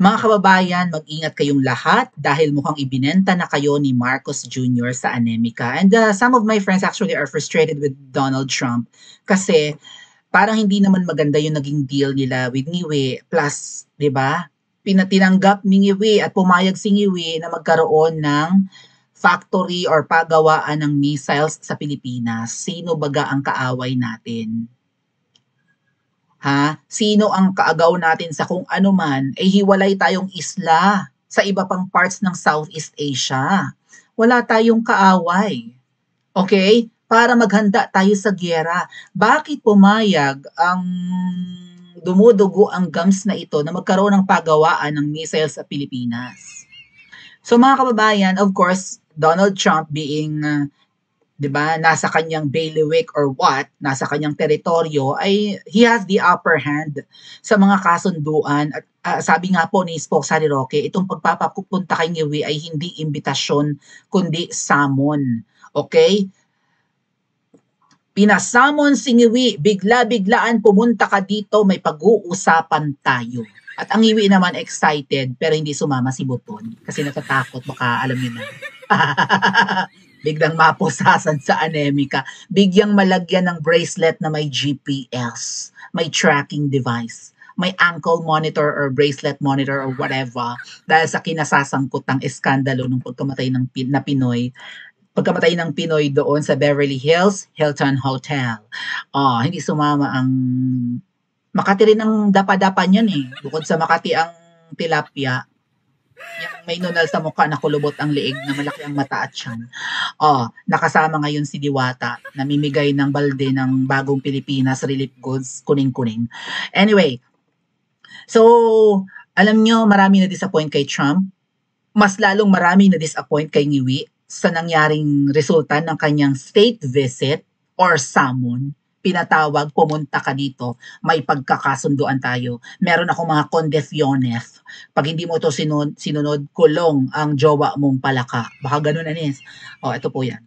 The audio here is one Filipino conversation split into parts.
Mga kababayan, mag-ingat kayong lahat dahil mukhang ibinenta na kayo ni Marcos Jr. sa Anemika. And some of my friends actually are frustrated with Donald Trump kasi parang hindi naman maganda yung naging deal nila with Niue. Plus, di ba, pinatinanggap ni Niue at pumayag si Niue na magkaroon ng factory or pagawaan ng missiles sa Pilipinas. Sino baga ang kaaway natin? Ha? Sino ang kaagaw natin sa kung ano man, eh hiwalay tayong isla sa iba pang parts ng Southeast Asia. Wala tayong kaaway. Okay? Para maghanda tayo sa giyera. Bakit pumayag ang dumudugo ang gums na ito na magkaroon ng pagawaan ng missiles sa Pilipinas? So mga kababayan, of course, Donald Trump being 'di ba, nasa kanyang bailiwick or what, nasa kanyang teritoryo ay he has the upper hand sa mga kasunduan at sabi nga po ni Spokesman Roque, itong pagpapapunta kay Niue ay hindi imbitasyon kundi summon. Okay? Pinasamon si Niue, bigla-biglaan pumunta ka dito, may pag-uusapan tayo. At ang Niue naman excited pero hindi sumama si Buton kasi natatakot baka alam niyo na. Biglang mapusasan sa Anemika, bigyang malagyan ng bracelet na may GPS, may tracking device, may ankle monitor or bracelet monitor or whatever dahil sa kinasasangkutang eskandalo ng pagkamatay ng pagkamatay ng Pinoy doon sa Beverly Hills Hilton Hotel. Hindi sumama ang Makati rin ang dapa-dapa niyan eh. Bukod sa Makati ang tilapia, yung may nunal sa mukha na kulubot ang leeg na malaki ang mata at tiyan. Nakasama ngayon si Diwata, namimigay ng balde ng bagong Pilipinas relief goods, kuning-kuning. Anyway, so alam nyo, marami na disappoint kay Trump. Mas lalong marami na disappoint kay Niue sa nangyaring resulta ng kanyang state visit or summon. Pinatawag, pumunta ka dito, may pagkakasunduan tayo. Meron akong mga condiciones. Pag hindi mo ito sinunod, kulong ang jowa mong palaka. Baka ganun, Anis. Ito po yan.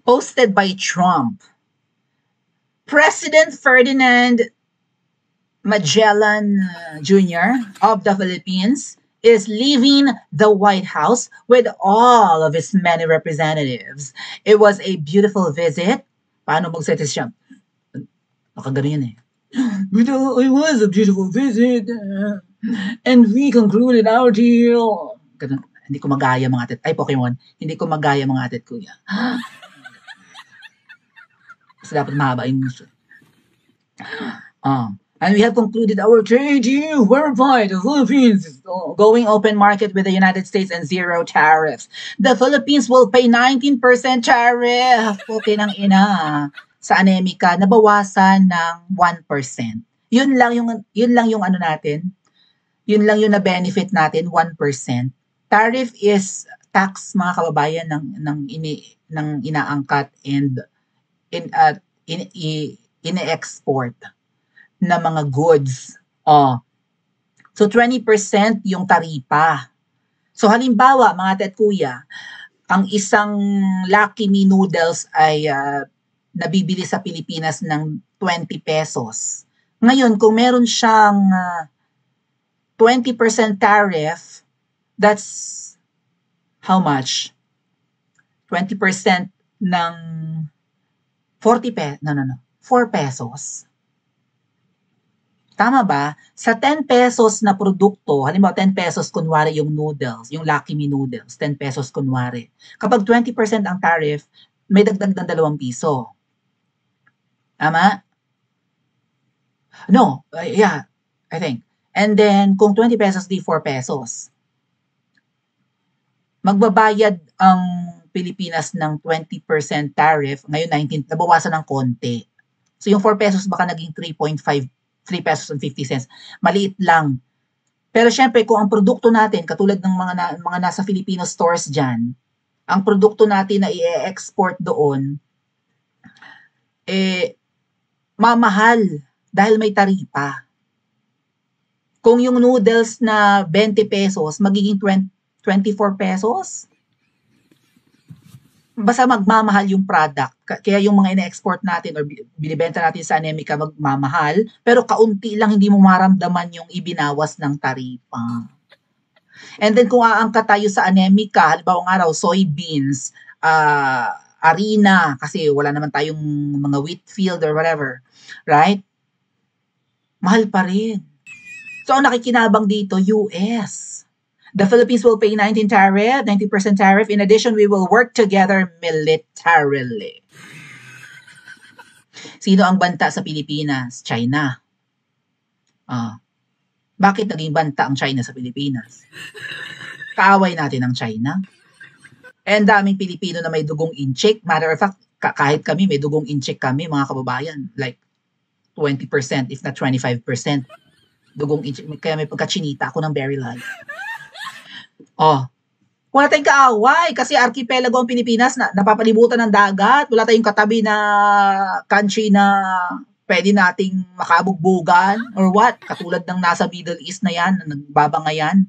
Posted by Trump. President Ferdinand Magellan Jr. of the Philippines is leaving the White House with all of its many representatives. It was a beautiful visit. Paano magsalita siya? Nakagano yan eh. It was a beautiful visit. And we concluded our deal. Ganun. Hindi ko magaya mga atit. Ay, Pokemon. Hindi ko magaya mga atit, kuya. Kasi dapat mahaba yung gusto. And we have concluded our trade deal whereby the Philippines is going open market with the United States and zero tariffs. The Philippines will pay 19% tariff. Okay ng ina. Sa Anemika, nabawasan ng 1%. Yun lang yung ano natin. Yun lang yung na-benefit natin, 1%. Tariff is tax, mga kababayan, ng inaangkat and ine-export na mga goods. So 20% yung taripa. So halimbawa, mga tet kuya, ang isang Lucky Me noodles ay nabibili sa Pilipinas ng 20 pesos. Ngayon, kung meron siyang 20% tariff, that's how much? 20% ng 4 pesos. Tama ba? Sa 10 pesos na produkto, halimbawa 10 pesos kunwari yung noodles, yung Lucky Me noodles, 10 pesos kunwari. Kapag 20% ang tariff, may dagdag ng 2 piso. Tama? No, yeah, I think. And then, kung 20 pesos, di 4 pesos. Magbabayad ang Pilipinas ng 20% tariff, ngayon 19, nabawasan ng konti. So yung 4 pesos baka naging 3 pesos and 50 cents. Maliit lang. Pero syempre, kung ang produkto natin, katulad ng mga nasa Filipino stores dyan, ang produkto natin na i-export doon, mamahal dahil may taripa. Kung yung noodles na 20 pesos, magiging 24 pesos, basta magmamahal yung product. Kaya yung mga ine-export natin or binibenta natin sa Anemica magmamahal, pero kaunti lang hindi mo maramdaman yung ibinawas ng taripa. And then kung aangkat tayo sa Anemica, halimbawa nga raw, soybeans, harina, kasi wala naman tayong mga wheat field or whatever, right? Mahal pa rin. So ang nakikinabang dito, US. The Philippines will pay 90% tariff. In addition, we will work together militarily. Sino ang banta sa Pilipinas? China. Bakit naging banta ang China sa Pilipinas? Kaaway natin ang China. And daming Pilipino na may dugong incheck. Matter of fact, kahit kami, may dugong incheck kami, mga kababayan. Like 20%, if not 25%. Dugong incheck. Kaya may pagkachinita ako ng very light. Wala tayong kaaway kasi archipelago ang Pilipinas na napapalibutan ng dagat. Wala tayong katabi na country na pwede nating makabugbugan or what? Katulad ng nasa Middle East na yan, na nagbabangayan.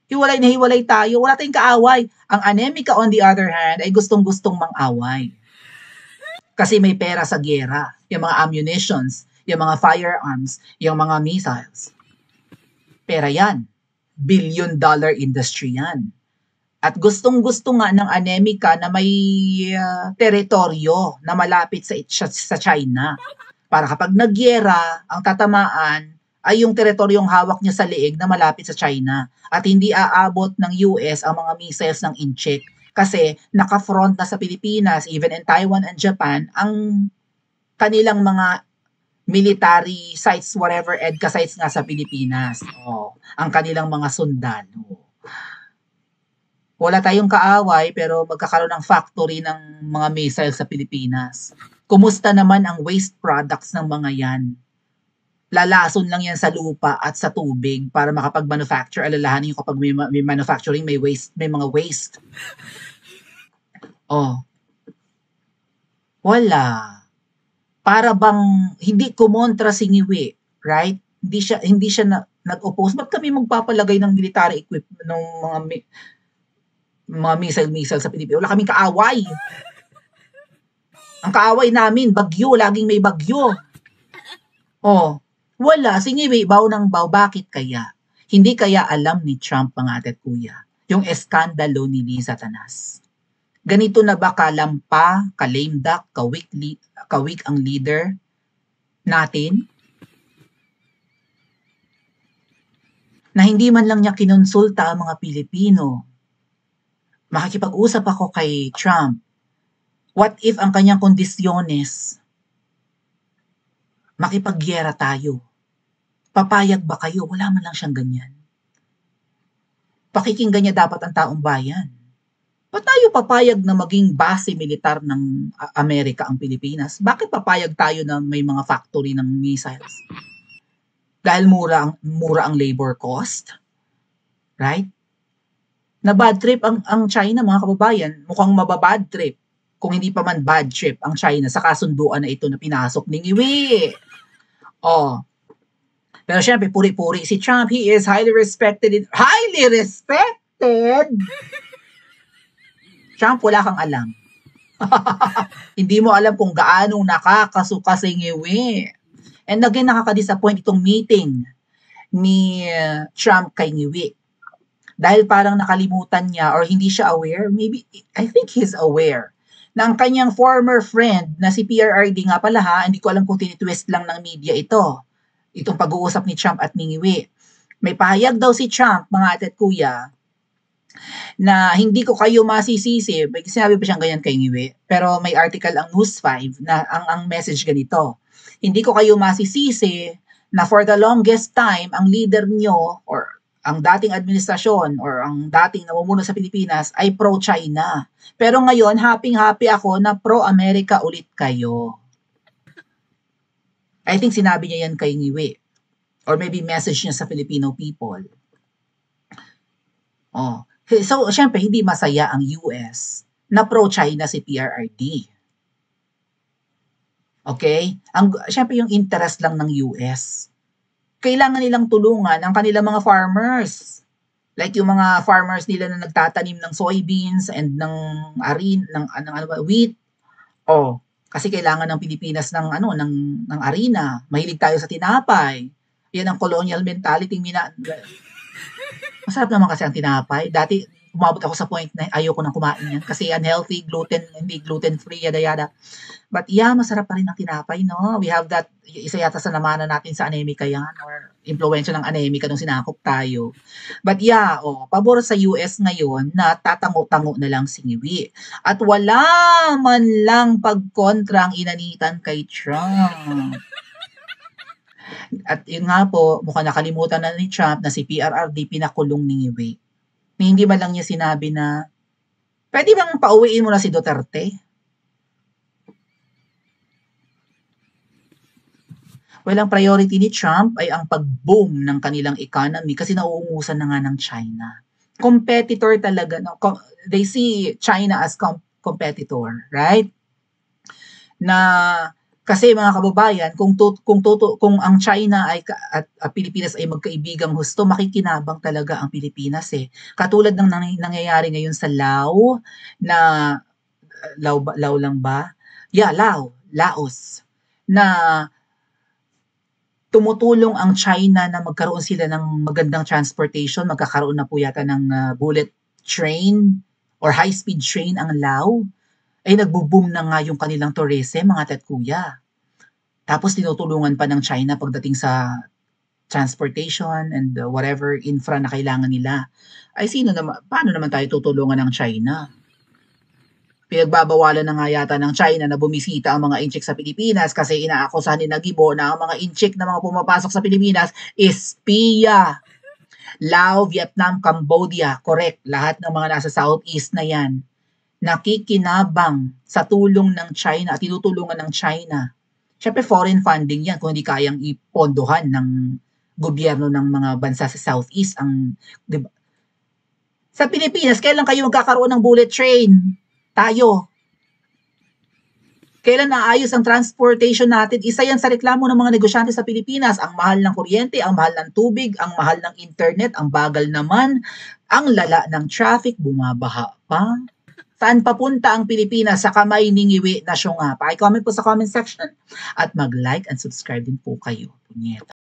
Hiwalay na hiwalay tayo. Wala tayong kaaway. Ang Anemica, on the other hand, ay gustong-gustong mang-away. Kasi may pera sa gera. Yung mga ammunitions, yung mga firearms, yung mga missiles. Pera yan. Billion-dollar industry yan. At gustong-gusto nga ng Anemica na may teritoryo na malapit sa China. Para kapag nagyera, ang tatamaan ay yung teritoryong hawak niya sa leeg na malapit sa China. At hindi aabot ng US ang mga missiles ng incheck. Kasi naka-front na sa Pilipinas, even in Taiwan and Japan, ang kanilang mga military sites, whatever, EDCA sites nga sa Pilipinas. Ang kanilang mga sundalo. Wala tayong kaaway pero magkakaroon ng factory ng mga missiles sa Pilipinas. Kumusta naman ang waste products ng mga yan? Lalason lang yan sa lupa at sa tubig para makapag-manufacture. Alalahanin yung kapag may manufacturing, may waste, may mga waste. Wala. Para bang hindi kumontra si Ngiwi, right? Hindi siya nag-oppose. Ba't kami magpapalagay ng military equipment ng mga missile sa Pilipinas? Wala kaming kaaway. Ang kaaway namin, bagyo. Laging may bagyo. Wala. Singiwi, baw ng baw. Bakit kaya? Hindi kaya alam ni Trump, mga ate at kuya, yung eskandalo ni Liza Tanas. Ganito na ba kalampa, ka-lame duck, ka-weak ang leader natin? Na hindi man lang niya kinonsulta ang mga Pilipino. Makikipag-usap ako kay Trump. What if ang kanyang kondisyones, makipagyera tayo? Papayag ba kayo? Wala man lang siyang ganyan. Pakikinggan niya dapat ang taong bayan. Ba't tayo papayag na maging base militar ng Amerika ang Pilipinas? Bakit papayag tayo na may mga factory ng missiles? Dahil mura ang labor cost? Right? Na bad trip ang China, mga kababayan. Mukhang mababad trip. Kung hindi pa man bad trip ang China sa kasunduan na ito na pinasok ni Ngiwi. Pero syempre, puri-puri si Trump. He is highly respected. Highly respected? Trump, wala kang alam. Hindi mo alam kung gaano nakakasuka si Ngiwi. And again, nakaka-disappoint itong meeting ni Trump kay Ngiwi. Dahil parang nakalimutan niya or hindi siya aware, maybe, I think he's aware, na ang kanyang former friend na si PRRD nga pala hindi ko alam kung tinitwist lang ng media ito. Itong pag-uusap ni Trump at ni Ngiwi. May pahayag daw si Trump, mga ate at kuya, na hindi ko kayo masisisi. Sinabi pa siyang ganyan kay Ngiwi. Pero may article ang News 5 na ang message ganito. Hindi ko kayo masisisi na for the longest time, ang leader nyo or ang dating administrasyon or ang dating namumuno sa Pilipinas ay pro-China. Pero ngayon, happy-happy ako na pro-America ulit kayo. I think sinabi niya yan kay Ngiwi. Or maybe message niya sa Filipino people. So, syempre, hindi masaya ang US na pro-China si PRRD. Okay? Syempre, yung interest lang ng US. Kailangan nilang tulungan ang kanilang mga farmers. Like yung mga farmers nila na nagtatanim ng soybeans and ng ano ba, wheat. Oh, kasi kailangan ng Pilipinas ng ano, ng arena. Mahilig tayo sa tinapay. Yan ang colonial mentality masarap naman kasi ang tinapay. Dati umabot ako sa point na ayoko nang kumain yan kasi unhealthy, hindi gluten-free, yada yada. But yeah, masarap pa rin ang tinapay, no? We have that, isa yata sa namana natin sa anemika yan or impluensya ng anemika nung sinakop tayo. But yeah, pabor sa US ngayon na tatango-tango na lang si Ngiwi. At wala man lang pagkontra ang inanitan kay Trump. At yun nga po, mukhang nakalimutan na ni Trump na si PRRD pinakulong ni Ngiwi. Hindi man lang niya sinabi na, pwede bang pauwiin mo na si Duterte? Well, ang priority ni Trump ay ang pag-boom ng kanilang economy kasi nauungusan na nga ng China. Competitor talaga. No? They see China as competitor, right? Na kasi mga kababayan, kung ang China at Pilipinas ay magkaibigang husto, makikinabang talaga ang Pilipinas eh. Katulad ng nangyayari ngayon sa Lao na Lao lang ba? Yeah, Laos na tumutulong ang China na magkaroon sila ng magandang transportation, magkakaroon na po yata ng bullet train or high-speed train ang Lao, ay nagbo-boom na nga yung kanilang tourism, mga tetkuya. Tapos tinutulungan pa ng China pagdating sa transportation and whatever infra na kailangan nila. Ay paano naman tayo tutulungan ng China? Pinagbabawalan na nga yata ng China na bumisita ang mga inchik sa Pilipinas kasi inaakusahan ni Nagibo na ang mga inchik na mga pumapasok sa Pilipinas is piya. Lao, Vietnam, Cambodia, correct. Lahat ng mga nasa Southeast na yan, nakikinabang sa tulong ng China at tinutulungan ng China. Siyempre foreign funding yan kung hindi kayang ipondohan ng gobyerno ng mga bansa sa Southeast. Diba? Sa Pilipinas, kailan kayo magkakaroon ng bullet train? Tayo. Kailan naayos ang transportation natin? Isa yan sa reklamo ng mga negosyante sa Pilipinas. Ang mahal ng kuryente, ang mahal ng tubig, ang mahal ng internet, ang bagal naman, ang lala ng traffic, bumabaha pa. Saan papunta ang Pilipinas sa kamay ni Ngiwi na siya nga? Paki-comment po sa comment section at mag-like and subscribe din po kayo. Punyeta.